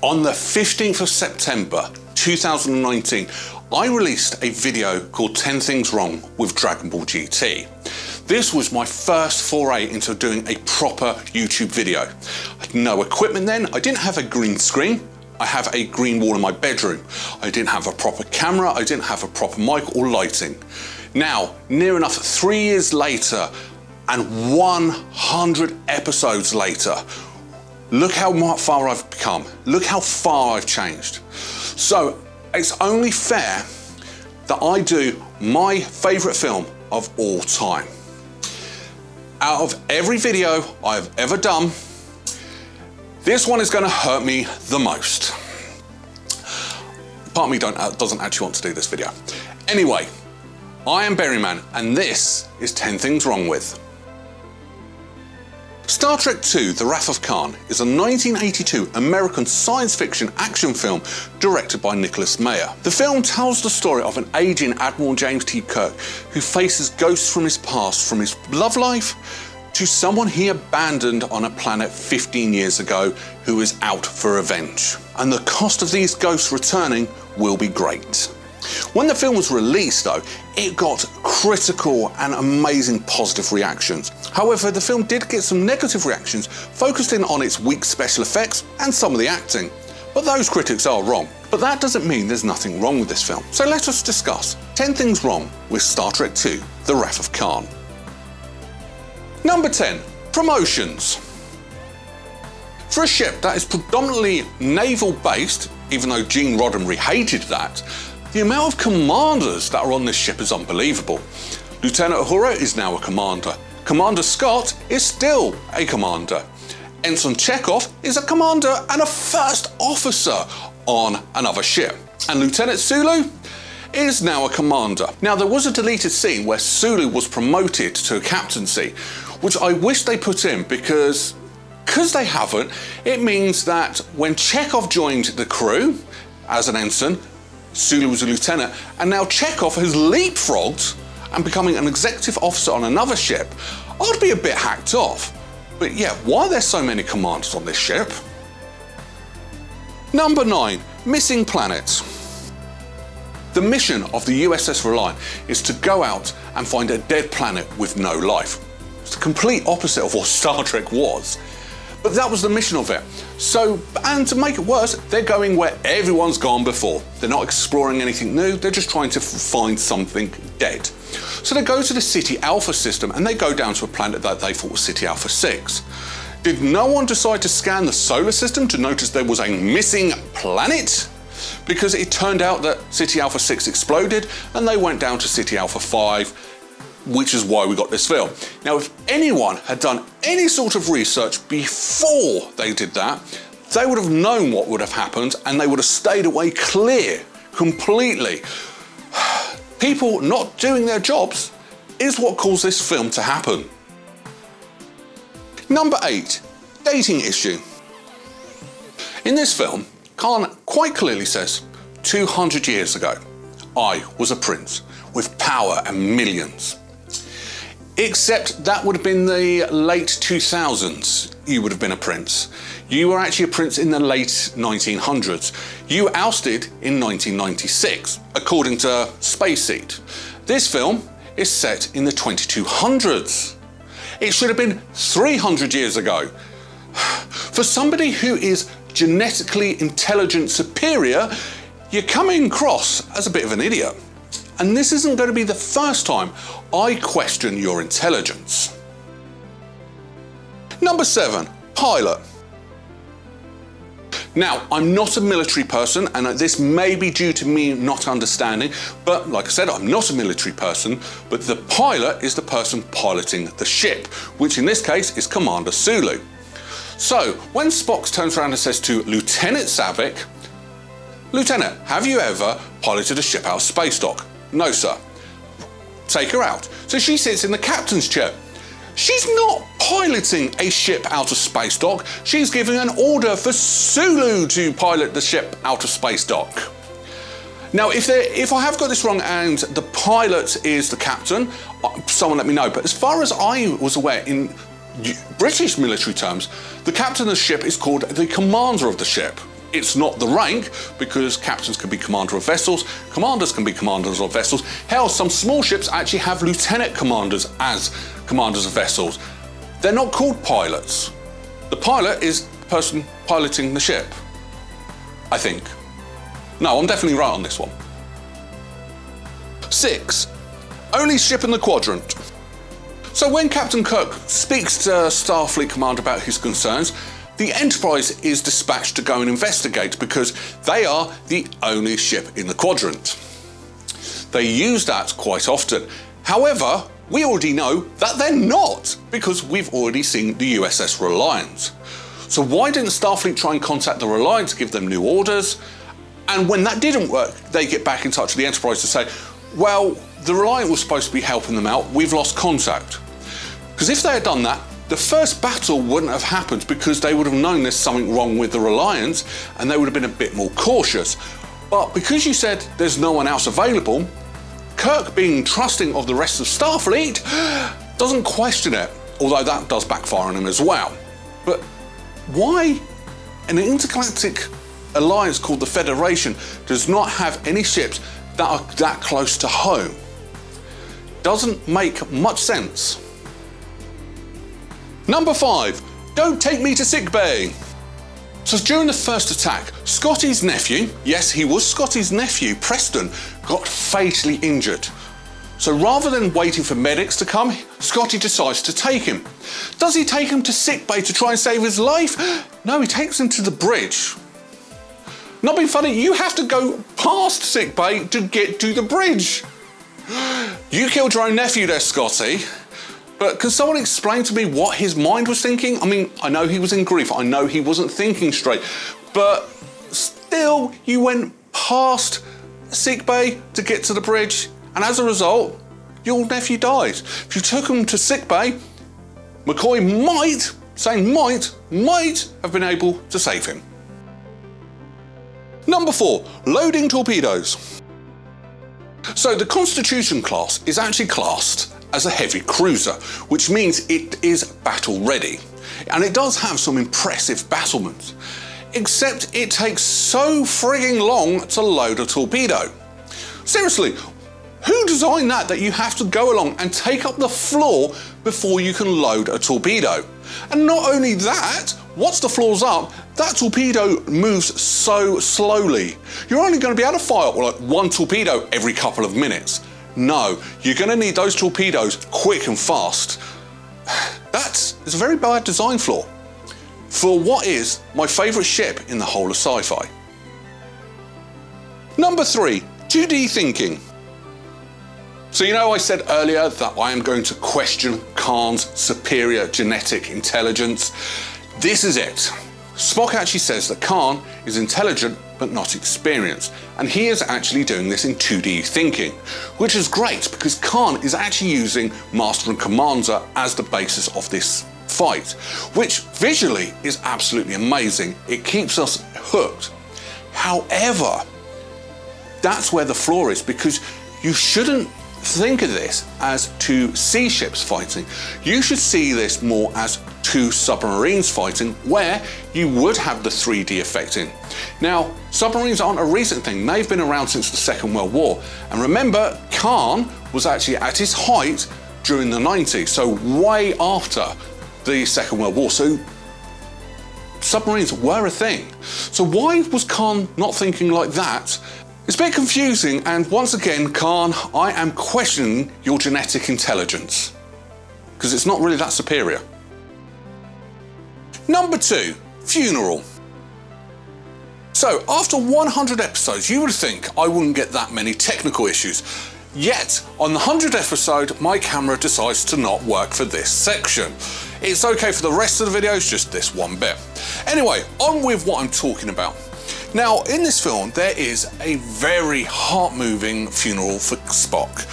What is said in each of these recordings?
On the 15th of September 2019, I released a video called 10 Things Wrong with Dragon Ball GT. This was my first foray into doing a proper YouTube video. I had no equipment then, I didn't have a green screen, I have a green wall in my bedroom. I didn't have a proper camera, I didn't have a proper mic or lighting. Now, near enough 3 years later and 100 episodes later, look how far I've become. Look how far I've changed. So it's only fair that I do my favourite film of all time. Out of every video I've ever done, this one is going to hurt me the most. Part of me doesn't actually want to do this video. Anyway, I am Berryman and this is 10 Things Wrong With. Star Trek II: The Wrath of Khan is a 1982 American science fiction action film directed by Nicholas Meyer. The film tells the story of an aging Admiral James T. Kirk who faces ghosts from his past, from his love life to someone he abandoned on a planet 15 years ago who is out for revenge. And the cost of these ghosts returning will be great. When the film was released though, it got critical and amazing positive reactions. However, the film did get some negative reactions, focusing on its weak special effects and some of the acting. But those critics are wrong. But that doesn't mean there's nothing wrong with this film. So let us discuss 10 things wrong with Star Trek II: The Wrath of Khan. Number 10, promotions. For a ship that is predominantly naval based, even though Gene Roddenberry hated that, the amount of commanders that are on this ship is unbelievable. Lieutenant Uhura is now a commander. Commander Scott is still a commander. Ensign Chekhov is a commander and a first officer on another ship. And Lieutenant Sulu is now a commander. Now, there was a deleted scene where Sulu was promoted to a captaincy, which I wish they put in because they haven't, it means that when Chekhov joined the crew as an ensign, Sulu was a lieutenant, and now Chekhov has leapfrogged and becoming an executive officer on another ship. I'd be a bit hacked off. But yeah, why are there so many commanders on this ship? Number 9, missing planets. The mission of the USS Reliant is to go out and find a dead planet with no life. It's the complete opposite of what Star Trek was. But that was the mission of it. So, and to make it worse, they're going where everyone's gone before. They're not exploring anything new, they're just trying to find something dead. So they go to the City Alpha system and they go down to a planet that they thought was City Alpha 6. Did no one decide to scan the solar system to notice there was a missing planet? Because it turned out that City Alpha 6 exploded and they went down to City Alpha 5, which is why we got this film. Now, if anyone had done any sort of research before they did that, they would have known what would have happened and they would have stayed away clear completely. People not doing their jobs is what caused this film to happen. Number 8, dating issue. In this film, Khan quite clearly says, 200 years ago, I was a prince with power and millions. Except that would have been the late 2000s, you would have been a prince. You were actually a prince in the late 1900s. You were ousted in 1996, according to Space Seed. This film is set in the 2200s. It should have been 300 years ago. For somebody who is genetically intelligent superior, you're coming across as a bit of an idiot. And this isn't going to be the first time I question your intelligence. Number 7, pilot. Now, I'm not a military person, and this may be due to me not understanding, but like I said, I'm not a military person, but the pilot is the person piloting the ship, which in this case is Commander Sulu. So, when Spock turns around and says to Lieutenant Savick, Lieutenant, have you ever piloted a ship out of space dock? No, sir. Take her out. So she sits in the captain's chair. She's not piloting a ship out of space dock. She's giving an order for Sulu to pilot the ship out of space dock. Now, if I have got this wrong and the pilot is the captain, someone let me know. But as far as I was aware, in British military terms, the captain of the ship is called the commander of the ship. It's not the rank, because captains can be commander of vessels, commanders can be commanders of vessels. Hell, some small ships actually have lieutenant commanders as commanders of vessels. They're not called pilots. The pilot is the person piloting the ship, I think. No, I'm definitely right on this one. 6. Only ship in the Quadrant. So when Captain Kirk speaks to Starfleet Commander about his concerns, the Enterprise is dispatched to go and investigate because they are the only ship in the Quadrant. They use that quite often. However, we already know that they're not, because we've already seen the USS Reliance. So why didn't Starfleet try and contact the Reliance, give them new orders? And when that didn't work, they get back in touch with the Enterprise to say, well, the Reliant was supposed to be helping them out, we've lost contact. Because if they had done that, the first battle wouldn't have happened, because they would have known there's something wrong with the Reliance and they would have been a bit more cautious. But because you said there's no one else available, Kirk, being trusting of the rest of Starfleet, doesn't question it, although that does backfire on him as well. But why an intergalactic alliance called the Federation does not have any ships that are that close to home? Doesn't make much sense. Number 5, don't take me to sickbay. So during the first attack, Scotty's nephew, yes, he was Scotty's nephew, Preston, got fatally injured. So rather than waiting for medics to come, Scotty decides to take him. Does he take him to sickbay to try and save his life? No, he takes him to the bridge. Not being funny, you have to go past sickbay to get to the bridge. You killed your own nephew there, Scotty. But can someone explain to me what his mind was thinking? I mean, I know he was in grief, I know he wasn't thinking straight, but still, you went past sickbay to get to the bridge, and as a result, your nephew died. If you took him to sickbay, McCoy might have been able to save him. Number 4, loading torpedoes. So the Constitution class is actually classed as a heavy cruiser, which means it is battle ready. And it does have some impressive battlements, except it takes so frigging long to load a torpedo. Seriously, who designed that you have to go along and take up the floor before you can load a torpedo? And not only that, once the floor's up, that torpedo moves so slowly. You're only going to be able to fire like one torpedo every couple of minutes. No, you're going to need those torpedoes quick and fast. That is a very bad design flaw for what is my favourite ship in the whole of sci-fi. Number 3, 2D thinking. So you know I said earlier that I am going to question Khan's superior genetic intelligence. This is it. Spock actually says that Khan is intelligent but not experienced, and he is actually doing this in 2D thinking, which is great because Khan is actually using Master and Commander as the basis of this fight, which visually is absolutely amazing. It keeps us hooked. However, that's where the flaw is, because you shouldn't think of this as 2 sea ships fighting. You should see this more as 2 submarines fighting, where you would have the 3D effect in. Now, submarines aren't a recent thing. They've been around since the Second World War. And remember, Khan was actually at his height during the 90s, so way after the Second World War. So submarines were a thing. So why was Khan not thinking like that? It's a bit confusing, and once again, Khan, I am questioning your genetic intelligence, because it's not really that superior. Number 2, funeral. So after 100 episodes, you would think I wouldn't get that many technical issues. Yet, on the 100th episode, my camera decides to not work for this section. It's okay for the rest of the videos, just this one bit. Anyway, on with what I'm talking about. Now, in this film, there is a very heart-moving funeral for Spock.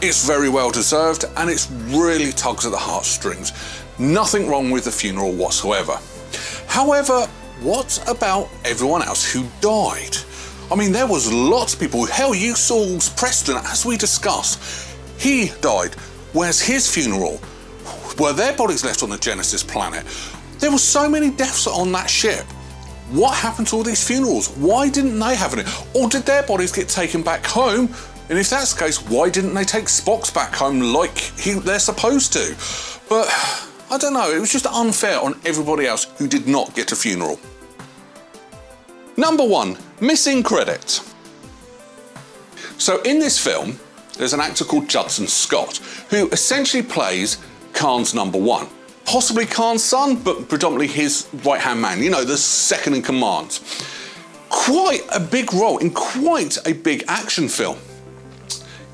It's very well deserved, and it really tugs at the heartstrings. Nothing wrong with the funeral whatsoever. However, what about everyone else who died? I mean, there was lots of people. Hell, you saw Preston, as we discussed. He died. Where's his funeral? Were their bodies left on the Genesis planet? There were so many deaths on that ship. What happened to all these funerals? Why didn't they have it? Or did their bodies get taken back home? And if that's the case, why didn't they take Spock's back home like they're supposed to? But I don't know, it was just unfair on everybody else who did not get a funeral. Number 1, missing credit. So in this film, there's an actor called Judson Scott, who essentially plays Khan's number 1. Possibly Khan's son, but predominantly his right-hand man, you know, the second in command. Quite a big role in quite a big action film.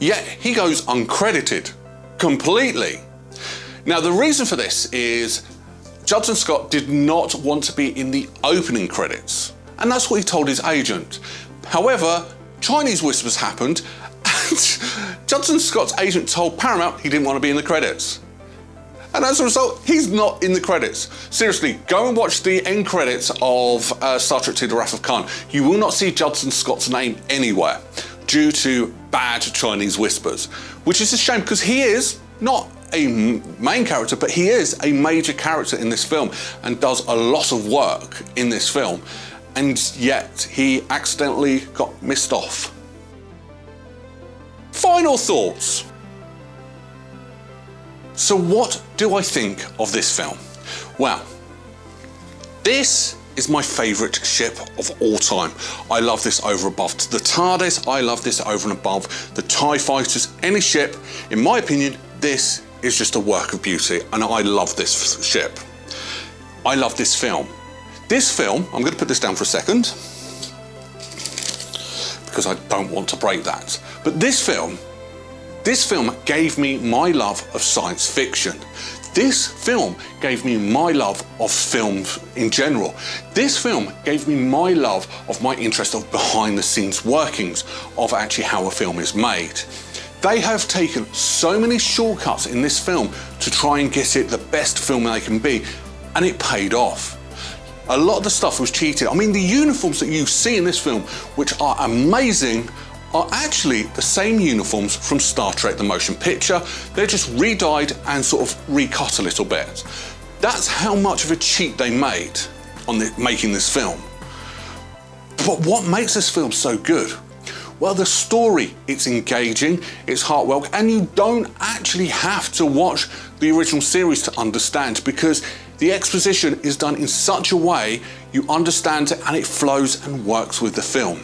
Yet he goes uncredited, completely. Now the reason for this is Judson Scott did not want to be in the opening credits, and that's what he told his agent. However, Chinese whispers happened, and Judson Scott's agent told Paramount he didn't want to be in the credits. And as a result, he's not in the credits. Seriously, go and watch the end credits of Star Trek II: The Wrath of Khan. You will not see Judson Scott's name anywhere due to bad Chinese whispers, which is a shame because he is not a main character, but he is a major character in this film and does a lot of work in this film, and yet he accidentally got missed off. Final thoughts. So what do I think of this film? Well, this is my favourite ship of all time. I love this over above the TARDIS, I love this over and above the TIE fighters, any ship. In my opinion, this is just a work of beauty, and I love this ship. I love this film. This film, I'm going to put this down for a second, because I don't want to break that. But this film gave me my love of science fiction. This film gave me my love of films in general. This film gave me my love of my interest of behind the scenes workings of actually how a film is made. They have taken so many shortcuts in this film to try and get it the best film they can be, and it paid off. A lot of the stuff was cheated. I mean, the uniforms that you see in this film, which are amazing, are actually the same uniforms from Star Trek the Motion Picture. They're just re-dyed and sort of recut a little bit. That's how much of a cheat they made on making this film. But what makes this film so good? Well, the story, it's engaging, it's heartfelt, and you don't actually have to watch the original series to understand, because the exposition is done in such a way you understand it and it flows and works with the film.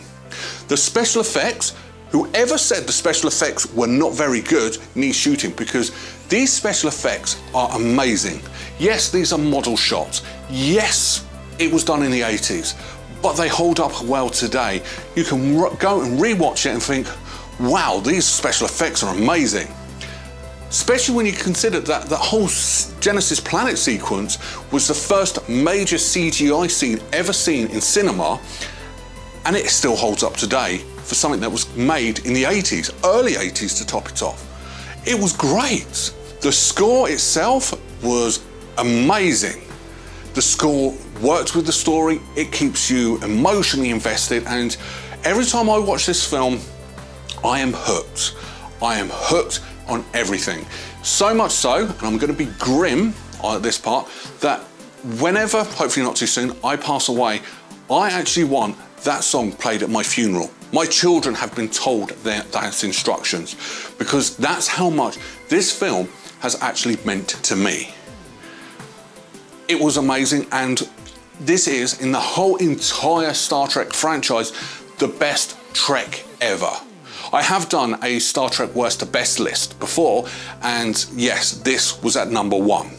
The special effects, whoever said the special effects were not very good needs shooting, because these special effects are amazing. Yes, these are model shots. Yes, it was done in the 80s, but they hold up well today. You can go and rewatch it and think, wow, these special effects are amazing. Especially when you consider that the whole Genesis planet sequence was the first major CGI scene ever seen in cinema, and it still holds up today for something that was made in the 80s, early 80s to top it off. It was great. The score itself was amazing. The score works with the story, it keeps you emotionally invested, and every time I watch this film, I am hooked. I am hooked on everything. So much so, and I'm going to be grim at this part, that whenever, hopefully not too soon, I pass away, I actually want that song played at my funeral. My children have been told that's instructions, because that's how much this film has actually meant to me. It was amazing, and this is, in the whole entire Star Trek franchise, the best Trek ever. I have done a Star Trek worst to best list before, and yes, this was at number 1.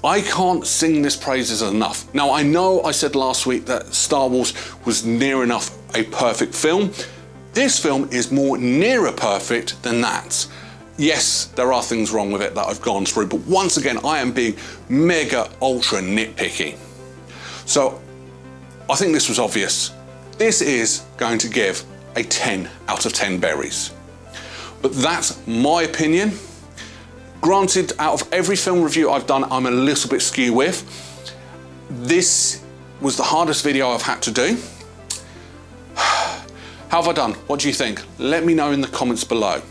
I can't sing this praises enough. Now, I know I said last week that Star Wars was near enough a perfect film. This film is more nearer perfect than that. Yes, there are things wrong with it that I've gone through, but once again, I am being mega ultra nitpicky. So I think this was obvious. This is going to give a 10 out of 10 berries. But that's my opinion. Granted, out of every film review I've done, I'm a little bit skew with. This was the hardest video I've had to do. How have I done? What do you think? Let me know in the comments below.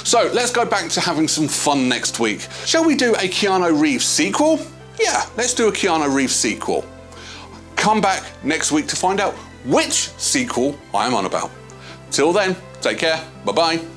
So let's go back to having some fun next week. Shall we do a Keanu Reeves sequel? Yeah, let's do a Keanu Reeves sequel. come back next week to find out which sequel I am on about. Till then, take care, bye-bye.